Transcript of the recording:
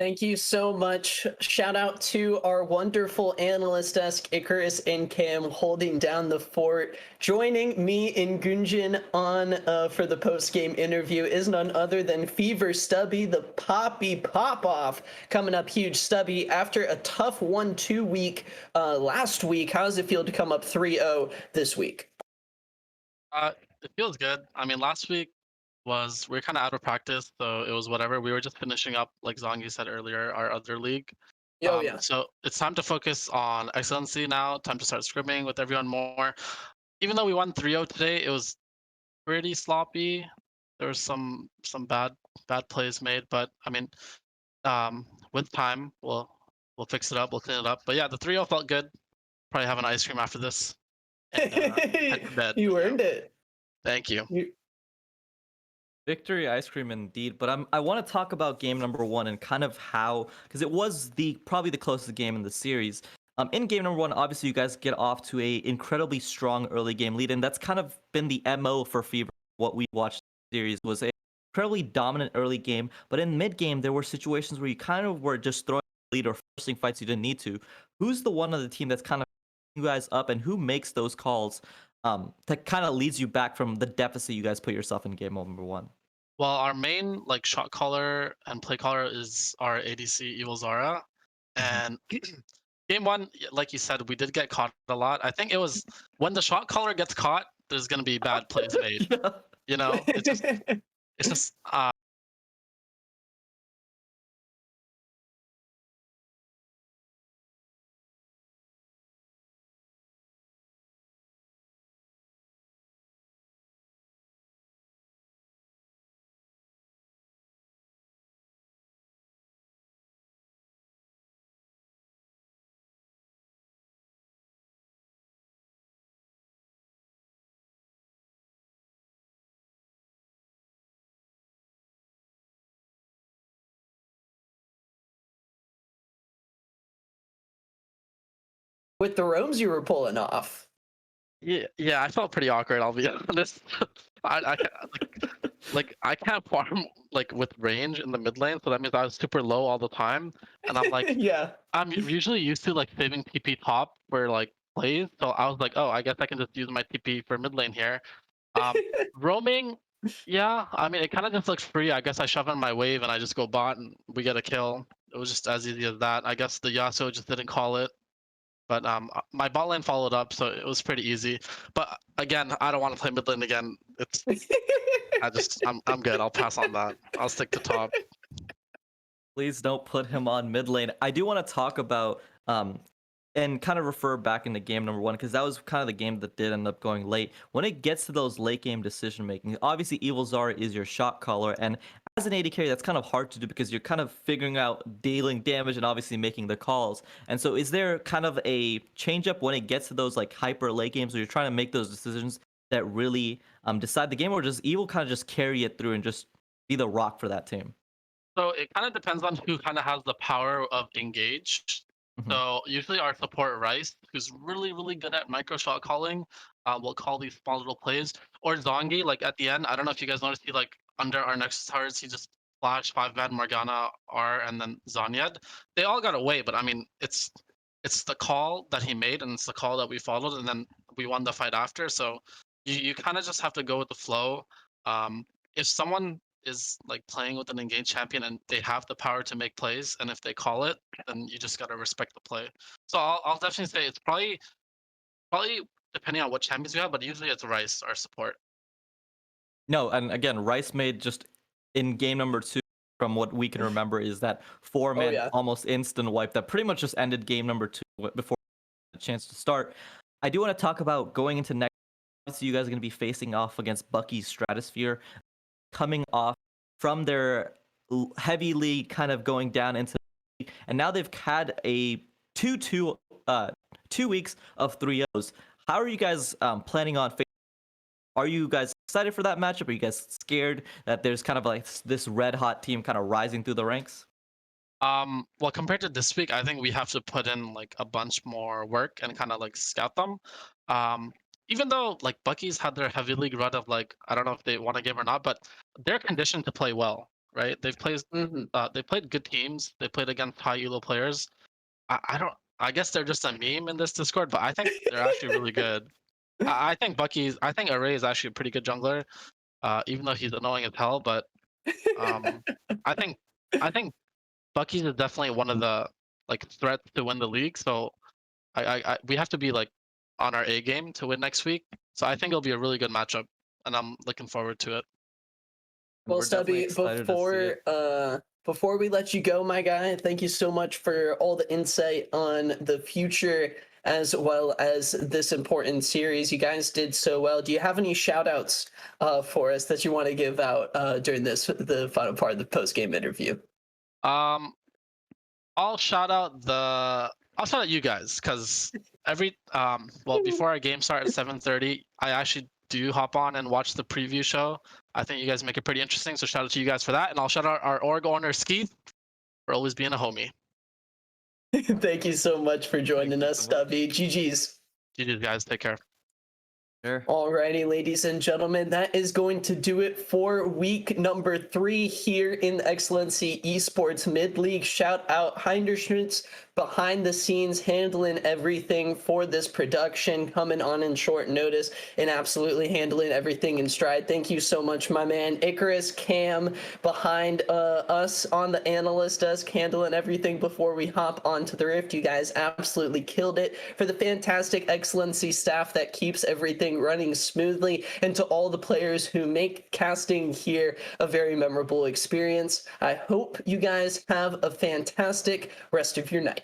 Thank you so much. Shout out to our wonderful analyst desk, Icarus and Cam, holding down the fort. Joining me in Gunjin on for the post-game interview is none other than Fever Stubby, the Poppy Pop-Off, coming up huge. Stubby, after a tough 1-2 week last week, how does it feel to come up 3-0 this week? It feels good. I mean, last week we're kind of out of practice, so it was whatever. We were just finishing up, like Zongi said earlier, our other league. Oh yeah. So it's time to focus on excellency now. Time to start scrimming with everyone more. Even though we won 3-0 today, it was pretty sloppy. There was some bad plays made, but I mean, with time we'll fix it up. We'll clean it up. But yeah, the 3-0 felt good. Probably have an ice cream after this and head to bed. You Yeah, earned it. thank you. You, Victory ice cream indeed, but I want to talk about game number one and kind of how, because it was probably the closest game in the series. In game number one, obviously you guys get off to a incredibly strong early game lead, and that's kind of been the MO for Fever. What we watched the series was a incredibly dominant early game, but in mid game there were situations where you kind of were just throwing the lead or forcing fights you didn't need to. Who's the one of the team that's kind of you guys up, and who makes those calls that kind of leads you back from the deficit you guys put yourself in game number one? Well, our main like shot caller and play caller is our ADC Evil Zara, Mhm. and game one, like you said, we did get caught a lot. I think it was when the shot caller gets caught, there's gonna be bad plays made. Yeah. You know, it's just with the roams you were pulling off. yeah. I felt pretty awkward. I'll be honest. I can't, I can't farm like with range in the mid lane, so that means I was super low all the time, and I'm like Yeah. usually used to like saving TP top for like plays, so I was like, oh, I guess I can just use my TP for mid lane here. Roaming, yeah, I mean, it kind of just looks free. I guess I shove in my wave and I just go bot and we get a kill. It was just as easy as that. I guess the Yasuo just didn't call it, but my bot lane followed up, so it was pretty easy. But again, I don't want to play mid lane again. I'm good. I'll pass on that. I'll stick to top. Please don't put him on mid lane. I do want to talk about and kind of refer back into game number one, because that was kind of the game that did end up going late. When it gets to those late game decision making, obviously Evil Zara is your shot caller, and as an AD carry, that's kind of hard to do because you're kind of figuring out dealing damage and obviously making the calls. And so, is there kind of a change up when it gets to those like hyper late games where you're trying to make those decisions that really decide the game, or does Evil kind of just carry it through and just be the rock for that team? So it kind of depends on who kind of has the power of engage. Hmm. So usually our support Rice, who's really good at micro shot calling, will call these small little plays. Or Zongi, like at the end, I don't know if you guys noticed, he like under our next towers, he just flash 5-man Morgana R and then Zonyed. They all got away, but I mean it's the call that he made and it's the call that we followed, and then we won the fight after. So you kind of just have to go with the flow. If someone is like playing with an engaged champion and they have the power to make plays, and if they call it, then you just gotta respect the play. So I'll definitely say it's probably depending on what champions we have, but usually it's Rice, our support. No, and again, Rice made just in game number two, from what we can remember, is that four Oh man yeah. almost instant wipe that pretty much just ended game number two before the chance to start. I do want to talk about going into next. Obviously, you guys are going to be facing off against Bucky's Stratosphere, coming off from their heavy league, kind of going down into, and now they've had a 2-2, 2 weeks of 3-0s. How are you guys planning on? Are you guys excited for that matchup? Are you guys scared that there's kind of like this red hot team kind of rising through the ranks? Well, compared to this week, I think we have to put in like a bunch more work and kind of like scout them. Um, Even though like Bucky's had their heavy league run of like I don't know if they want to game or not, but they're conditioned to play well. right? Mhm. They played good teams. They played against high elo players. I don't. I guess they're just a meme in this Discord, but I think they're actually really good. I think I think Array is actually a pretty good jungler, even though he's annoying as hell. But um, I think I think Bucky's is definitely one of the like threats to win the league. So we have to be like on our A game to win next week. So I think it'll be a really good matchup, and I'm looking forward to it. Well, We're definitely Stubby, excited to see it. before we let you go, my guy, thank you so much for all the insight on the future as well as this important series. You guys did so well. Do you have any shout outs for us that you want to give out during the final part of the post game interview? Um, I'll shout out you guys because before our game start at 7:30, I actually do hop on and watch the preview show. I think you guys make it pretty interesting, so shout out to you guys for that, and I'll shout out our org owner Skeeth for always being a homie. Thank you so much for joining you us, so much. Stubby. GG's. GG guys, take care. Sure. Alrighty, ladies and gentlemen, that is going to do it for week number 3 here in the Excellency Esports Mid-League. Shout out Hinderschmitz behind the scenes, handling everything for this production, coming on in short notice and absolutely handling everything in stride. Thank you so much, my man. Icarus, Cam, behind us on the analyst desk, handling everything before we hop onto the Rift. You guys absolutely killed it. For the fantastic Excellency staff that keeps everything running smoothly, and to all the players who make casting here a very memorable experience, I hope you guys have a fantastic rest of your night.